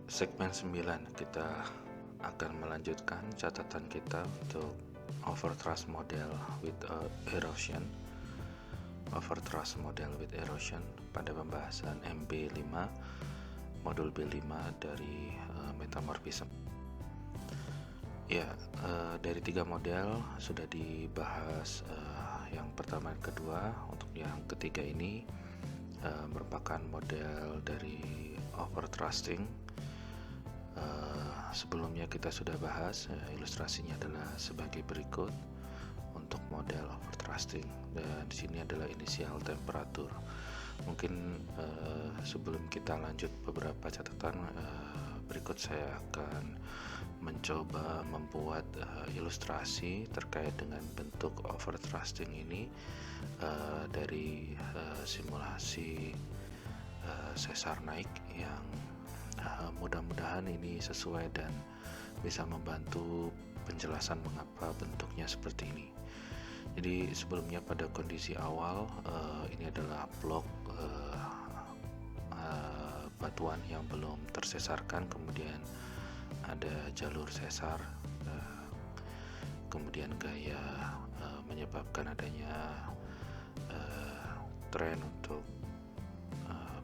Segmen 9 kita akan melanjutkan catatan kita untuk overthrust model with erosion. Overthrust model with erosion pada pembahasan MB5 modul B5 dari metamorphism. Ya, dari 3 model sudah dibahas. Yang pertama dan kedua. Untuk yang ketiga ini merupakan model dari overthrusting. Sebelumnya kita sudah bahas, ilustrasinya adalah sebagai berikut untuk model overthrusting, dan di sini adalah inisial temperatur. Mungkin sebelum kita lanjut beberapa catatan, berikut saya akan mencoba membuat ilustrasi terkait dengan bentuk overthrusting ini dari simulasi sesar naik yang mudah-mudahan ini sesuai dan bisa membantu penjelasan mengapa bentuknya seperti ini. Jadi sebelumnya pada kondisi awal ini adalah blok batuan yang belum tersesarkan, kemudian ada jalur sesar, kemudian gaya menyebabkan adanya tren untuk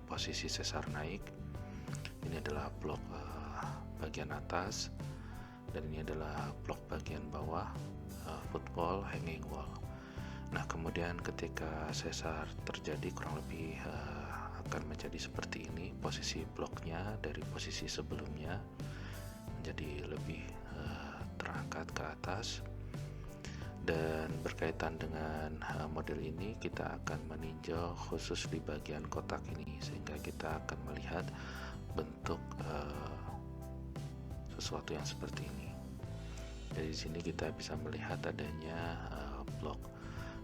posisi sesar naik. Ini adalah blok bagian atas, dan ini adalah blok bagian bawah, footwall, hanging wall. Nah, kemudian ketika sesar terjadi kurang lebih akan menjadi seperti ini posisi bloknya dari posisi sebelumnya, menjadi lebih terangkat ke atas. Dan berkaitan dengan model ini, kita akan meninjau khusus di bagian kotak ini, sehingga kita akan melihat bentuk sesuatu yang seperti ini. Dari sini kita bisa melihat adanya blok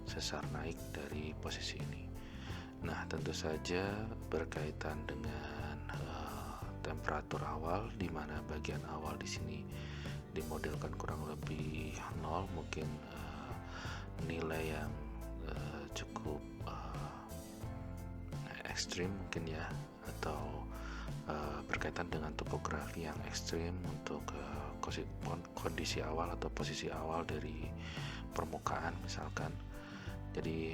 sesar naik dari posisi ini. Nah, tentu saja berkaitan dengan temperatur awal, di mana bagian awal di sini dimodelkan kurang lebih 0, mungkin nilai yang cukup ekstrim mungkin ya, atau berkaitan dengan topografi yang ekstrim untuk kondisi awal atau posisi awal dari permukaan misalkan. Jadi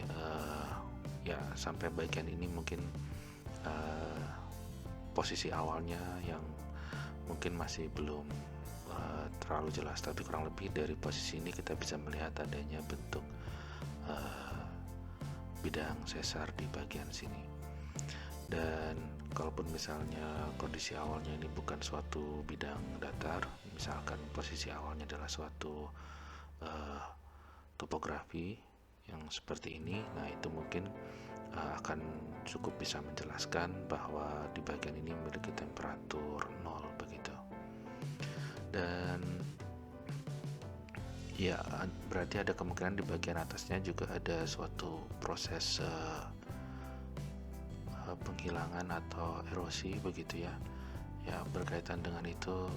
ya sampai bagian ini mungkin posisi awalnya yang mungkin masih belum terlalu jelas, tapi kurang lebih dari posisi ini kita bisa melihat adanya bentuk bidang sesar di bagian sini. Dan kalaupun misalnya kondisi awalnya ini bukan suatu bidang datar, misalkan posisi awalnya adalah suatu topografi yang seperti ini, nah itu mungkin akan cukup bisa menjelaskan bahwa di bagian ini memiliki temperatur 0 begitu. Dan ya, berarti ada kemungkinan di bagian atasnya juga ada suatu proses penghilangan atau erosi begitu ya. Ya, berkaitan dengan itu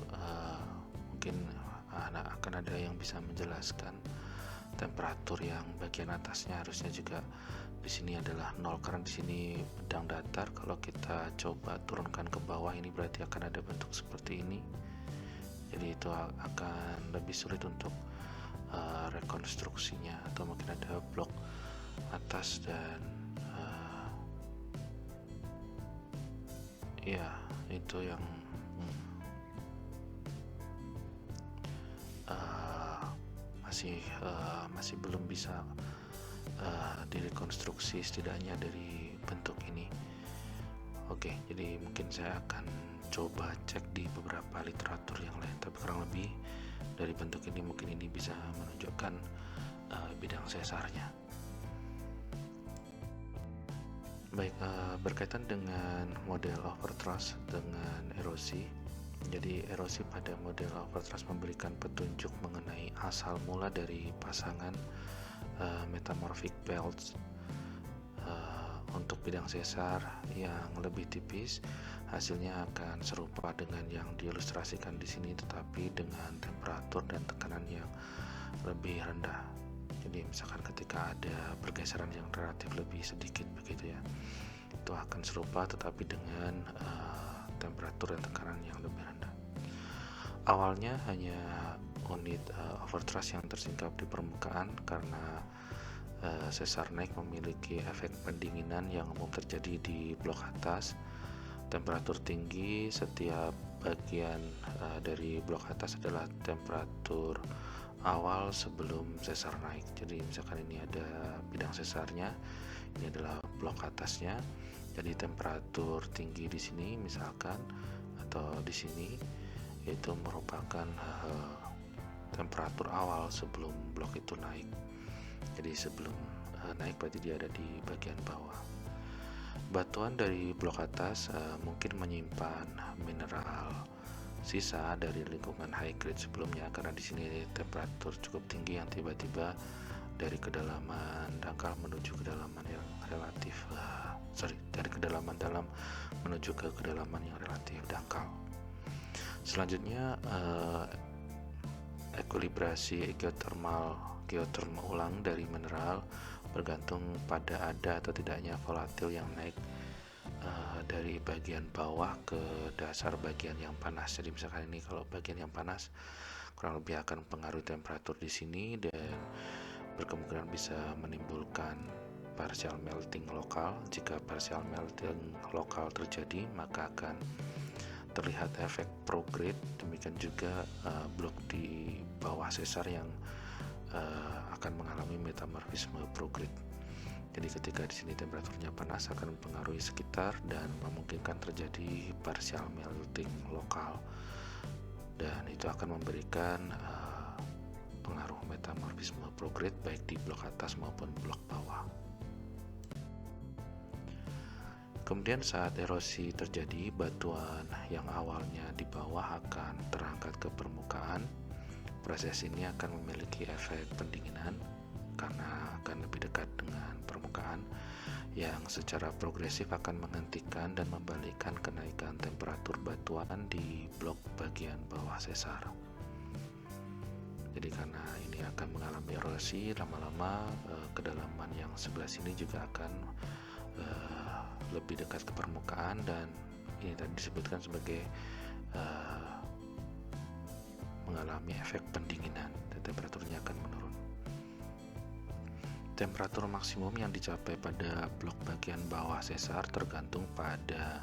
mungkin akan ada yang bisa menjelaskan temperatur yang bagian atasnya harusnya juga di sini adalah 0, karena di sini bidang datar. Kalau kita coba turunkan ke bawah, ini berarti akan ada bentuk seperti ini. Jadi itu akan lebih sulit untuk rekonstruksinya, atau mungkin ada blok atas dan ya itu yang masih belum bisa direkonstruksi setidaknya dari bentuk ini. Oke, jadi mungkin saya akan coba cek di beberapa literatur yang lain, tapi kurang lebih dari bentuk ini mungkin ini bisa menunjukkan bidang sesarnya. Baik, berkaitan dengan model overthrust dengan erosi. Jadi erosi pada model overthrust memberikan petunjuk mengenai asal mula dari pasangan metamorphic belts untuk bidang sesar yang lebih tipis. Hasilnya akan serupa dengan yang diilustrasikan di sini, tetapi dengan temperatur dan tekanan yang lebih rendah. Jadi misalkan ketika ada pergeseran yang relatif lebih sedikit begitu ya, itu akan serupa, tetapi dengan temperatur dan tekanan yang lebih rendah. Awalnya hanya unit overthrust yang tersingkap di permukaan karena sesar naik memiliki efek pendinginan yang umum terjadi di blok atas. Temperatur tinggi setiap bagian dari blok atas adalah temperatur awal sebelum sesar naik. Jadi misalkan ini ada bidang sesarnya, ini adalah blok atasnya. Jadi temperatur tinggi di sini misalkan atau di sini itu merupakan temperatur awal sebelum blok itu naik. Jadi sebelum naik berarti dia ada di bagian bawah. Batuan dari blok atas mungkin menyimpan mineral sisa dari lingkungan high grade sebelumnya, karena di sini temperatur cukup tinggi yang tiba-tiba dari kedalaman dangkal menuju kedalaman yang relatif dari kedalaman dalam menuju ke kedalaman yang relatif dangkal. Selanjutnya ekuilibrasi geothermal ulang dari mineral bergantung pada ada atau tidaknya volatil yang naik dari bagian bawah ke dasar bagian yang panas. Jadi misalkan ini kalau bagian yang panas kurang lebih akan mempengaruhi temperatur di sini dan berkemungkinan bisa menimbulkan partial melting lokal. Jika partial melting lokal terjadi, maka akan terlihat efek prograde. Demikian juga blok di bawah sesar yang akan mengalami metamorfisme prograde. Jadi ketika di sini temperaturnya panas akan mempengaruhi sekitar dan memungkinkan terjadi partial melting lokal, dan itu akan memberikan pengaruh metamorfisme prograde baik di blok atas maupun blok bawah. Kemudian saat erosi terjadi, batuan yang awalnya di bawah akan terangkat ke permukaan. Proses ini akan memiliki efek pendinginan karena akan lebih dekat dengan permukaan, yang secara progresif akan menghentikan dan membalikkan kenaikan temperatur batuan di blok bagian bawah sesar. Jadi karena ini akan mengalami erosi, lama-lama kedalaman yang sebelah sini juga akan lebih dekat ke permukaan, dan ini tadi disebutkan sebagai mengalami efek pendinginan dan temperaturnya akan menurun. Temperatur maksimum yang dicapai pada blok bagian bawah sesar tergantung pada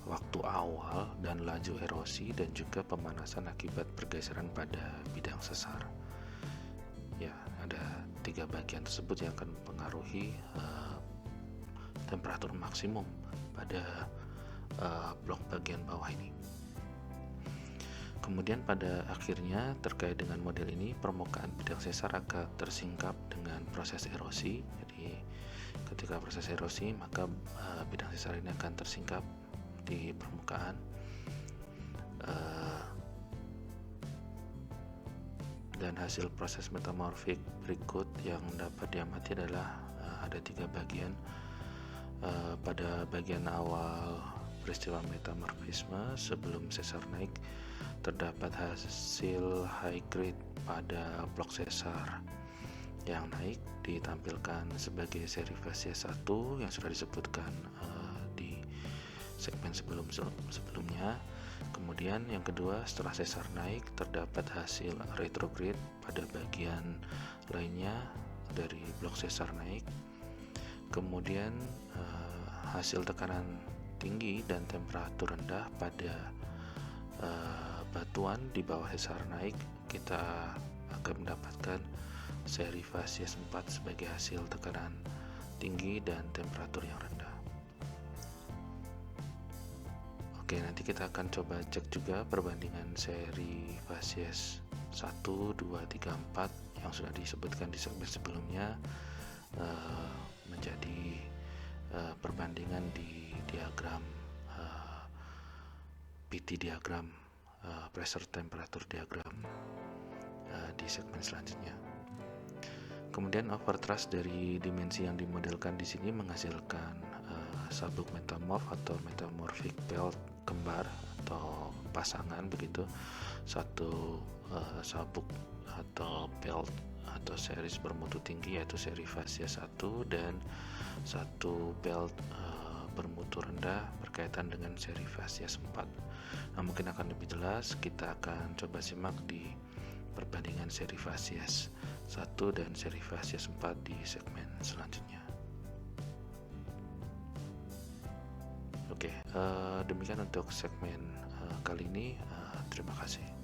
waktu awal dan laju erosi dan juga pemanasan akibat pergeseran pada bidang sesar. Ya, ada 3 bagian tersebut yang akan mempengaruhi temperatur maksimum pada blok bagian bawah ini. Kemudian pada akhirnya terkait dengan model ini, permukaan bidang sesar akan tersingkap dengan proses erosi. Jadi ketika proses erosi maka bidang sesar ini akan tersingkap di permukaan. Dan hasil proses metamorfik berikut yang dapat diamati adalah ada 3 bagian. Pada bagian awal peristiwa metamorfisme sebelum sesar naik, terdapat hasil high grade pada blok sesar yang naik ditampilkan sebagai seri fase 1 yang sudah disebutkan di segmen sebelumnya. Kemudian yang kedua, setelah sesar naik terdapat hasil retrograde pada bagian lainnya dari blok sesar naik. Kemudian hasil tekanan tinggi dan temperatur rendah pada batuan di bawah sesar naik, kita akan mendapatkan seri fase 4 sebagai hasil tekanan tinggi dan temperatur yang rendah. Oke, nanti kita akan coba cek juga perbandingan seri fase 1, 2, 3, 4 yang sudah disebutkan di segmen sebelumnya menjadi perbandingan di diagram PT diagram, pressure temperature diagram di segmen selanjutnya. Kemudian overthrust dari dimensi yang dimodelkan di sini menghasilkan sabuk metamorf atau metamorphic belt kembar atau pasangan begitu. Satu sabuk atau belt atau series bermutu tinggi yaitu seri fase 1 dan satu belt bermutu mutu rendah berkaitan dengan seri Fasies 4. Nah, mungkin akan lebih jelas kita akan coba simak di perbandingan seri Fasies 1 dan seri Fasies 4 di segmen selanjutnya. Oke, demikian untuk segmen kali ini. Terima kasih.